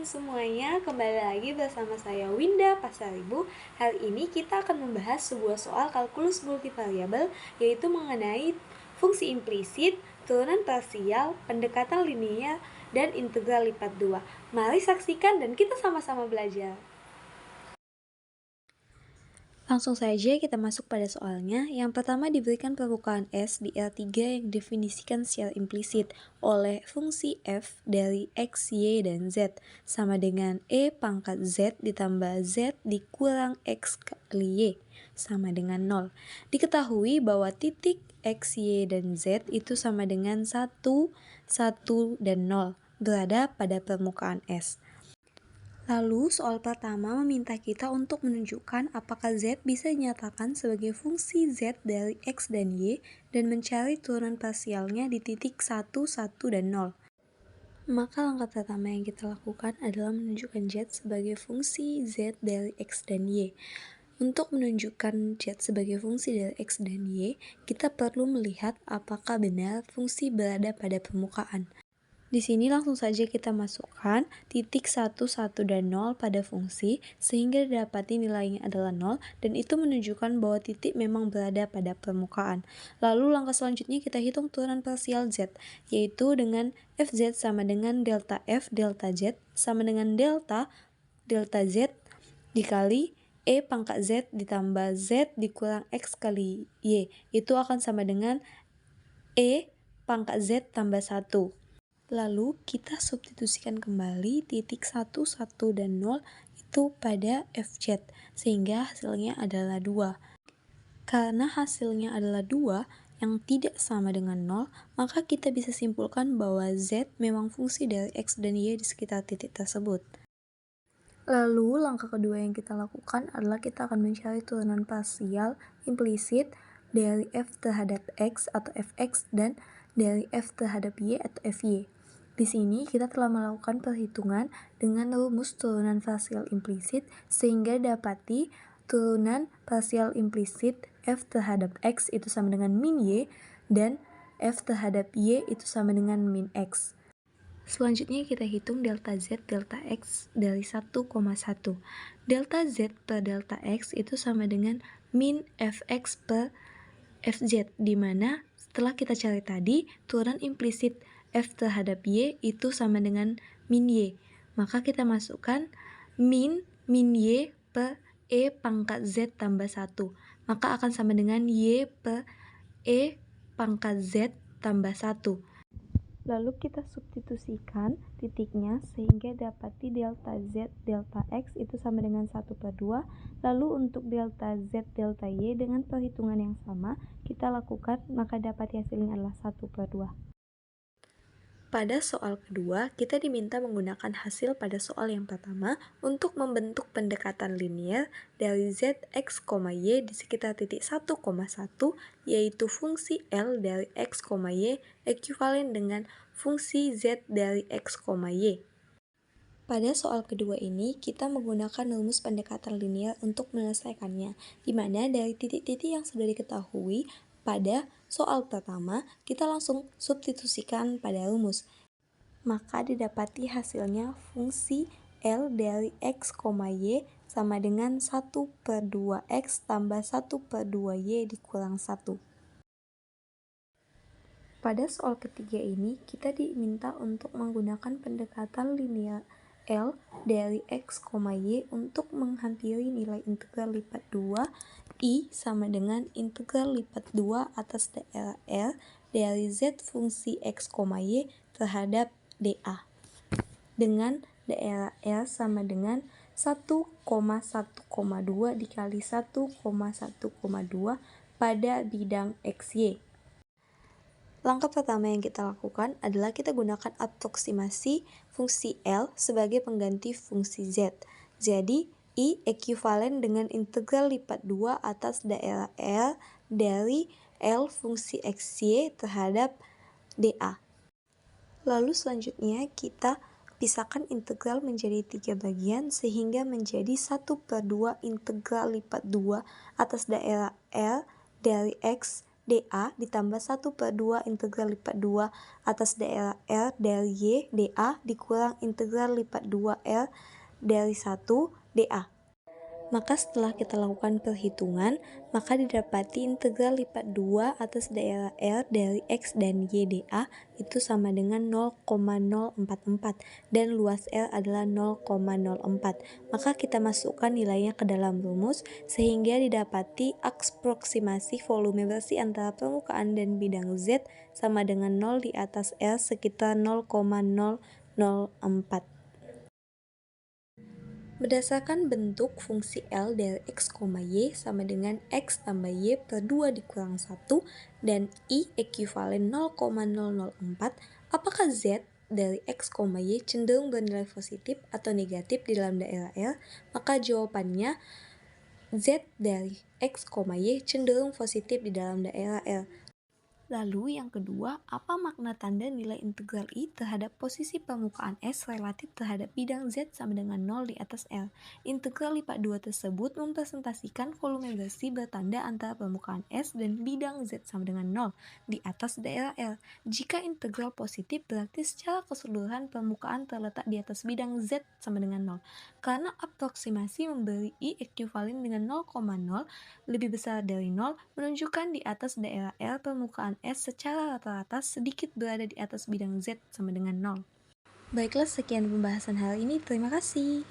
teman-teman semuanya, kembali lagi bersama saya Winda Pasaribu. Hari ini kita akan membahas sebuah soal kalkulus multivariabel, yaitu mengenai fungsi implisit, turunan parsial, pendekatan linear, dan integral lipat 2. Mari saksikan dan kita sama-sama belajar. Langsung saja kita masuk pada soalnya. Yang pertama diberikan permukaan S di L3 yang definisikan secara implisit oleh fungsi f dari x, y, dan z sama dengan E pangkat z ditambah z dikurang x kali y sama dengan 0. Diketahui bahwa titik x, y, dan z itu sama dengan 1, 1, dan 0 berada pada permukaan S. Lalu soal pertama meminta kita untuk menunjukkan apakah Z bisa dinyatakan sebagai fungsi Z dari X dan Y dan mencari turunan parsialnya di titik 1, 1, dan 0. Maka langkah pertama yang kita lakukan adalah menunjukkan Z sebagai fungsi Z dari X dan Y. Untuk menunjukkan Z sebagai fungsi dari X dan Y, kita perlu melihat apakah benar fungsi berada pada permukaan. Di sini langsung saja kita masukkan titik 1, 1, dan 0 pada fungsi sehingga didapati nilainya adalah 0 dan itu menunjukkan bahwa titik memang berada pada permukaan. Lalu langkah selanjutnya kita hitung turunan parsial Z, yaitu dengan Fz sama dengan delta F delta Z sama dengan delta Z dikali E pangkat Z ditambah Z dikurang X kali Y. Itu akan sama dengan E pangkat Z tambah 1. Lalu kita substitusikan kembali titik 1, 1, dan 0 itu pada Fz, sehingga hasilnya adalah 2. Karena hasilnya adalah 2 yang tidak sama dengan 0, maka kita bisa simpulkan bahwa Z memang fungsi dari X dan Y di sekitar titik tersebut. Lalu langkah kedua yang kita lakukan adalah kita akan mencari turunan parsial implisit dari F terhadap X atau Fx dan dari F terhadap Y atau Fy. Di sini kita telah melakukan perhitungan dengan rumus turunan parsial implisit sehingga dapati turunan parsial implisit F terhadap X itu sama dengan min Y dan F terhadap Y itu sama dengan min X. Selanjutnya kita hitung delta Z delta X dari 1,1. Delta Z per delta X itu sama dengan min Fx per Fz, di mana setelah kita cari tadi, turunan implisit F terhadap Y itu sama dengan min Y. Maka kita masukkan min Y per E pangkat Z tambah 1. Maka akan sama dengan Y per E pangkat Z tambah 1. Lalu kita substitusikan titiknya sehingga dapati delta Z delta X itu sama dengan 1/2. Lalu untuk delta Z delta Y dengan perhitungan yang sama kita lakukan, maka dapati hasilnya adalah 1/2. Pada soal kedua, kita diminta menggunakan hasil pada soal yang pertama untuk membentuk pendekatan linear dari Z, X, Y di sekitar titik 1,1, yaitu fungsi L dari X, Y ekuivalen dengan fungsi Z dari X, Y. Pada soal kedua ini, kita menggunakan rumus pendekatan linear untuk menyelesaikannya, di mana dari titik-titik yang sudah diketahui pada soal pertama, kita langsung substitusikan pada rumus. Maka didapati hasilnya fungsi L dari X, Y sama dengan 1/2X tambah 1/2Y dikurang 1. Pada soal ketiga ini, kita diminta untuk menggunakan pendekatan linear L dari X, Y untuk menghampiri nilai integral lipat 2 I sama dengan integral lipat 2 atas daerah L dari Z fungsi X, Y terhadap dA. Dengan daerah L sama dengan 1,1,2 dikali 1,1,2 pada bidang XY. Langkah pertama yang kita lakukan adalah kita gunakan aproksimasi fungsi L sebagai pengganti fungsi Z. Jadi, I ekuivalen dengan integral lipat 2 atas daerah L dari L fungsi XY terhadap dA. Lalu selanjutnya kita pisahkan integral menjadi 3 bagian sehingga menjadi 1/2 integral lipat 2 atas daerah L dari X dA ditambah 1/2 integral lipat 2 atas daerah L dari Y dA dikurang integral lipat 2 L dari 1 dA. Maka setelah kita lakukan perhitungan, maka didapati integral lipat 2 atas daerah L dari X dan Y dA itu sama dengan 0,044 dan luas L adalah 0,04. Maka kita masukkan nilainya ke dalam rumus sehingga didapati aproksimasi volume bersih antara permukaan dan bidang Z sama dengan 0 di atas L sekitar 0,004. Berdasarkan bentuk fungsi L dari X, Y sama dengan X tambah Y per 2 dikurang 1 dan I ekuivalen 0,004, apakah Z dari X, Y cenderung bernilai positif atau negatif di dalam daerah L? Maka jawabannya Z dari X, Y cenderung positif di dalam daerah L. Lalu yang kedua, apa makna tanda nilai integral I terhadap posisi permukaan S relatif terhadap bidang Z sama dengan 0 di atas L? Integral lipat 2 tersebut mempresentasikan volume bersih bertanda antara permukaan S dan bidang Z sama dengan 0 di atas daerah L. Jika integral positif berarti secara keseluruhan permukaan terletak di atas bidang Z sama dengan 0. Karena aproksimasi memberi I ekuivalen dengan 0,0 lebih besar dari 0 menunjukkan di atas daerah L permukaan S secara rata-rata sedikit berada di atas bidang Z sama dengan 0. Baiklah, sekian pembahasan hari ini. Terima kasih.